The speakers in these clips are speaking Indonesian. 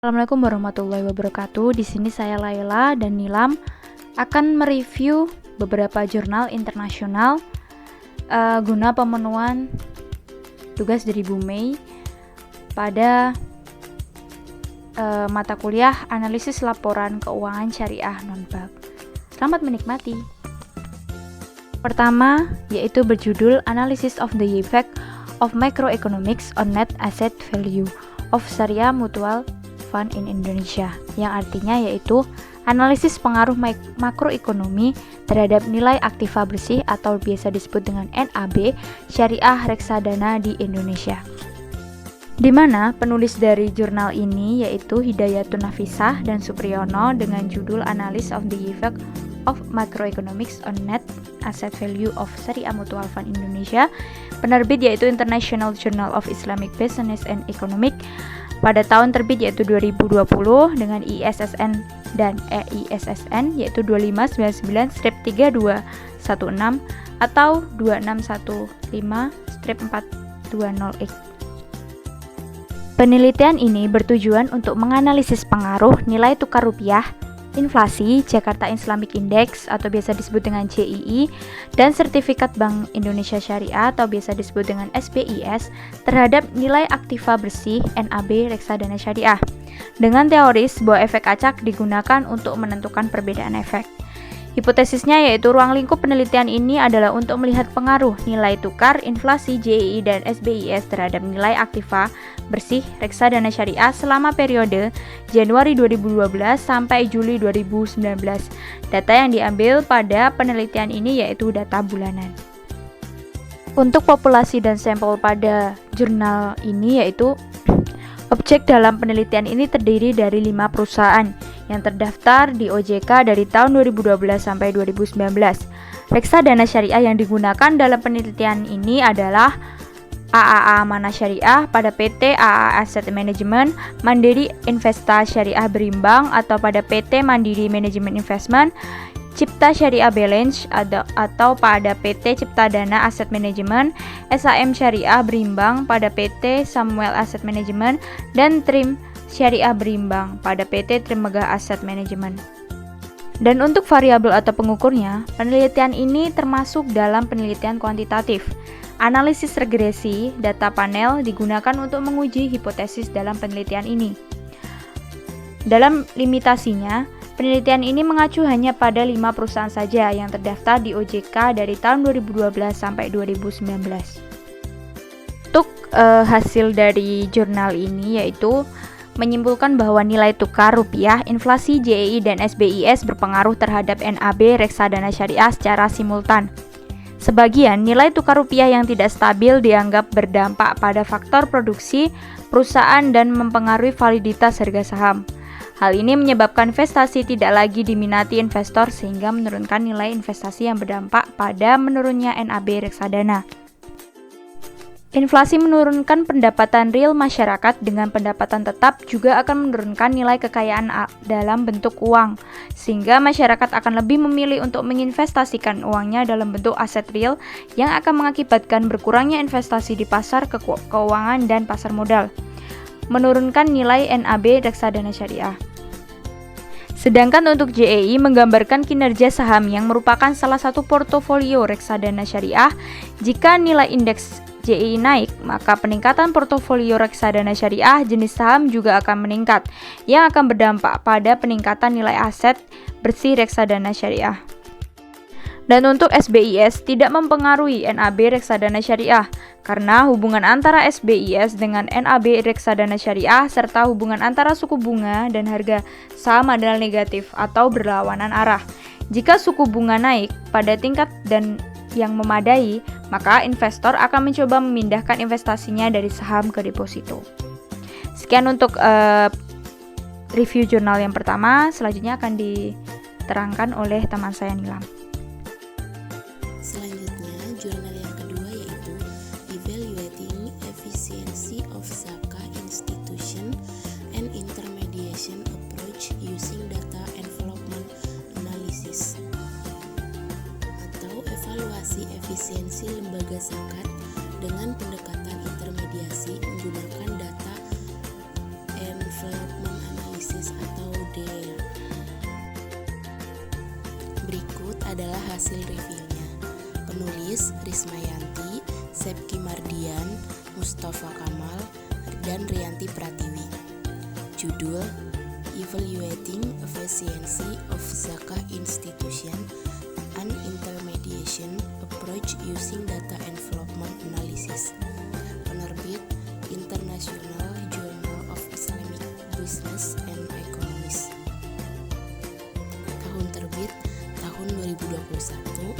Assalamualaikum warahmatullahi wabarakatuh. Di sini saya Laila dan Nilam akan mereview beberapa jurnal internasional guna pemenuhan tugas dari Bu Mei pada mata kuliah analisis laporan keuangan syariah non-bank. Selamat menikmati. Pertama, yaitu berjudul Analysis of the Effect of Macroeconomics on Net Asset Value of Sharia Mutual Fund in Indonesia, yang artinya yaitu analisis pengaruh makroekonomi terhadap nilai aktiva bersih atau biasa disebut dengan NAB syariah reksadana di Indonesia. Di mana penulis dari jurnal ini yaitu Hidayatun Nafisah dan Supriyono dengan judul Analysis of the Effect of Macroeconomics on Net Asset Value of Sharia Mutual Fund Indonesia. Penerbit yaitu International Journal of Islamic Business and Economic. Pada tahun terbit yaitu 2020 dengan ISSN dan EISSN yaitu 2599-3216 atau 2615-420X. Penelitian ini bertujuan untuk menganalisis pengaruh nilai tukar rupiah, inflasi, Jakarta Islamic Index atau biasa disebut dengan JII, dan sertifikat Bank Indonesia Syariah atau biasa disebut dengan SBIS terhadap nilai aktiva bersih NAB reksadana syariah. Dengan teoris bahwa efek acak digunakan untuk menentukan perbedaan efek. Hipotesisnya yaitu ruang lingkup penelitian ini adalah untuk melihat pengaruh nilai tukar, inflasi, JII, dan SBIS terhadap nilai aktiva bersih reksadana syariah selama periode Januari 2012 sampai Juli 2019. Data yang diambil pada penelitian ini yaitu data bulanan. Untuk populasi dan sampel pada jurnal ini yaitu objek dalam penelitian ini terdiri dari 5 perusahaan yang terdaftar di OJK dari tahun 2012 sampai 2019. Reksadana syariah yang digunakan dalam penelitian ini adalah AAA Amanah Syariah pada PT AAA Asset Management, Mandiri Investa Syariah Berimbang atau pada PT Mandiri Management Investment, Cipta Syariah Balance atau pada PT Cipta Dana Asset Management, SAM Syariah Berimbang pada PT Samuel Asset Management, dan Trim Syariah Berimbang pada PT Trimegah Asset Management. Dan untuk variabel atau pengukurnya, penelitian ini termasuk dalam penelitian kuantitatif. Analisis regresi data panel digunakan untuk menguji hipotesis dalam penelitian ini. Dalam limitasinya, penelitian ini mengacu hanya pada 5 perusahaan saja yang terdaftar di OJK dari tahun 2012 sampai 2019. Untuk hasil dari jurnal ini yaitu menyimpulkan bahwa nilai tukar rupiah, inflasi, JII, dan SBIS berpengaruh terhadap NAB reksadana syariah secara simultan. Sebagian nilai tukar rupiah yang tidak stabil dianggap berdampak pada faktor produksi perusahaan dan mempengaruhi validitas harga saham. Hal ini menyebabkan investasi tidak lagi diminati investor sehingga menurunkan nilai investasi yang berdampak pada menurunnya NAB reksadana. Inflasi menurunkan pendapatan real masyarakat dengan pendapatan tetap juga akan menurunkan nilai kekayaan dalam bentuk uang, sehingga masyarakat akan lebih memilih untuk menginvestasikan uangnya dalam bentuk aset real yang akan mengakibatkan berkurangnya investasi di pasar keuangan dan pasar modal, menurunkan nilai NAB reksadana syariah. Sedangkan untuk JII menggambarkan kinerja saham yang merupakan salah satu portofolio reksadana syariah. Jika nilai indeks JII naik, maka peningkatan portofolio reksadana syariah jenis saham juga akan meningkat, yang akan berdampak pada peningkatan nilai aset bersih reksadana syariah. Dan untuk SBIS tidak mempengaruhi NAB reksadana syariah, karena hubungan antara SBIS dengan NAB reksadana syariah serta hubungan antara suku bunga dan harga saham adalah negatif atau berlawanan arah. Jika suku bunga naik pada tingkat dan yang memadai, maka investor akan mencoba memindahkan investasinya dari saham ke deposito. Sekian untuk review jurnal yang pertama. Selanjutnya akan diterangkan oleh teman saya Nilam. Selanjutnya, jurnal yang kedua yaitu Evaluating Efficiency of Zakah Institution and Intermediation Approach Using Data Envelopment Analysis, atau evaluasi efisiensi lembaga zakat dengan pendekatan intermediasi menggunakan data envelopment adalah hasil reviewnya. Penulis Rismayanti, Sepki Mardian, Mustafa Kamal, dan Rianti Pratiwi. Judul Evaluating Efficiency of Zakah Institution and Intermediation Approach Using Data Envelopment Analysis. Penerbit International Journal of Islamic Business and Economics. Tahun terbit tahun 2021,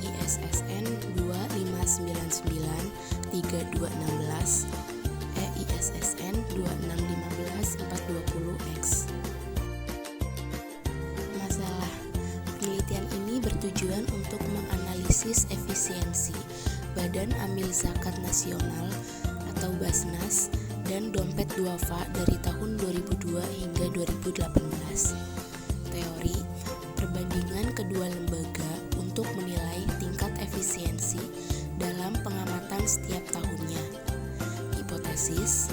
ISSN 25993216, ISSN 2615420X. Masalah penelitian ini bertujuan untuk menganalisis efisiensi Badan Amil Zakat Nasional atau Basnas dan dompet duafa dari tahun 2002 hingga 2018. Teori perbandingan kedua lembaga untuk menilai tingkat efisiensi dalam pengamatan setiap tahunnya. Hipotesis,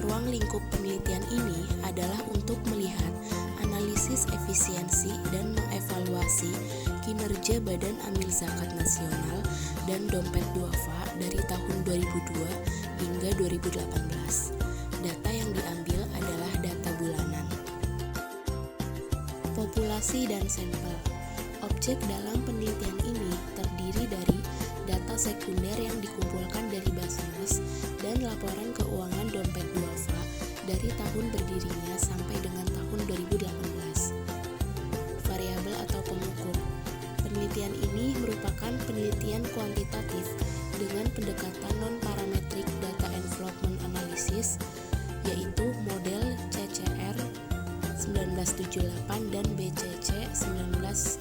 ruang lingkup penelitian ini adalah untuk melihat analisis efisiensi dan mengevaluasi kinerja Badan Amil Zakat Nasional dan dompet duafa dari tahun 2002 hingga 2018. Data yang diambil adalah data bulanan. Populasi dan sampel. Objek dalam penelitian ini terdiri dari data sekunder yang dikumpulkan dari Basnas dan laporan keuangan dompet duafa dari tahun berdirinya sampai dengan tahun 2018. Variabel atau pengukur. Penelitian ini merupakan penelitian kuantitatif dengan pendekatan non-parametrik data envelopment analysis, yaitu model CCR 1978 dan BCC 1984.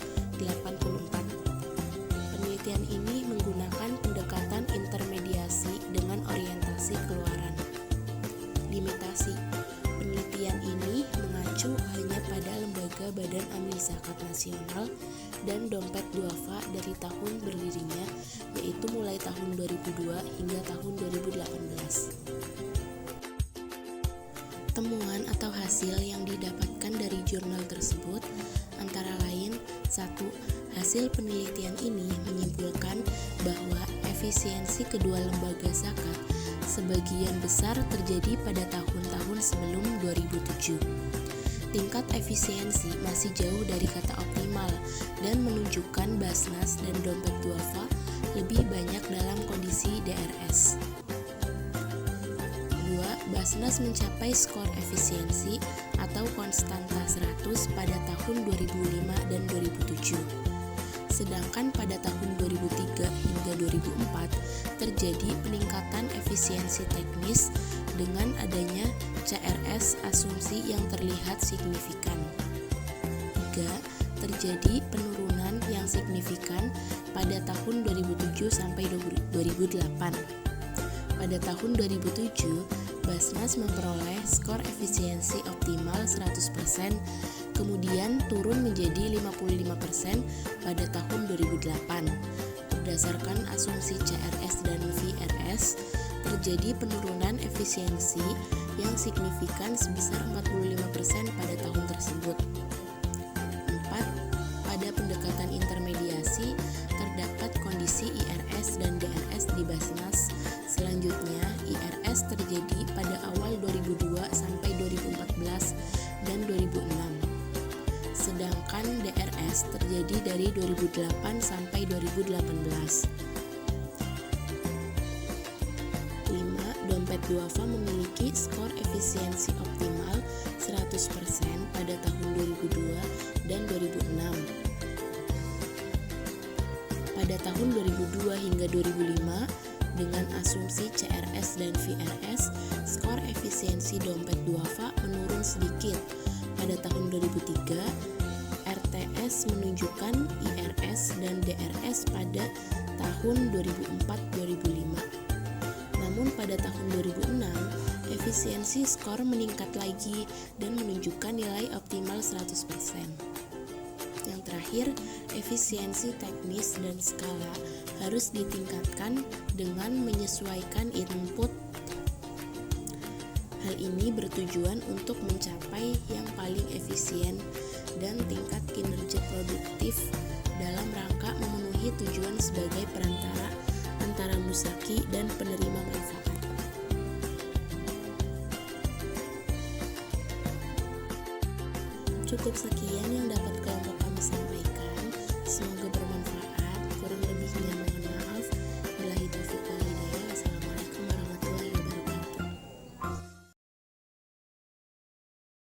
Penelitian ini menggunakan pendekatan intermediasi dengan orientasi keluaran. Limitasi. Penelitian ini mengacu hanya pada lembaga Badan Amil Zakat Nasional dan dompet duafa dari tahun berdirinya, yaitu mulai tahun 2002 hingga tahun 2018. Temuan atau hasil yang didapatkan dari jurnal tersebut antara lain: 1. Hasil penelitian ini menyimpulkan bahwa efisiensi kedua lembaga zakat sebagian besar terjadi pada tahun-tahun sebelum 2007. Tingkat efisiensi masih jauh dari kata optimal dan menunjukkan Basnas dan dompet duafa lebih banyak dalam kondisi DRS. 2. Basnas mencapai skor efisiensi atau konstanta 100 pada tahun 2005 dan 2007. Sedangkan pada tahun 2003 hingga 2004 terjadi peningkatan efisiensi teknis dengan adanya CRS asumsi yang terlihat signifikan. 3. Terjadi penurunan yang signifikan pada tahun 2007 sampai 2008. Pada tahun 2007, Basnas memperoleh skor efisiensi optimal 100%, kemudian turun menjadi 55% pada tahun 2008. Berdasarkan asumsi CRS dan VRS, terjadi penurunan efisiensi yang signifikan sebesar 45% pada tahun tersebut. 4. Pada pendekatan intermediasi, terdapat kondisi IRS dan DRS di Basnas. Selanjutnya, IRS terjadi pada awal 2002 sampai 2014 dan 2006. Sedangkan DRS terjadi dari 2008 sampai 2018. 5. Dompet duafa memiliki skor efisiensi optimal 100% pada tahun 2002 dan 2006. Pada tahun 2002 hingga 2005, dengan asumsi CRS dan VRS, skor efisiensi dompet duafa menurun sedikit. Pada tahun 2003, RTS menunjukkan IRS dan DRS pada tahun 2004-2005. Namun pada tahun 2006, efisiensi skor meningkat lagi dan menunjukkan nilai optimal 100%. Yang terakhir, efisiensi teknis dan skala harus ditingkatkan dengan menyesuaikan input. Hal ini bertujuan untuk mencapai yang paling efisien dan tingkat kinerja produktif dalam rangka memenuhi tujuan sebagai perantara antara musaki dan penerima manfaat. Cukup sekian yang dapat kelompok kami sampaikan. Semoga bermanfaat.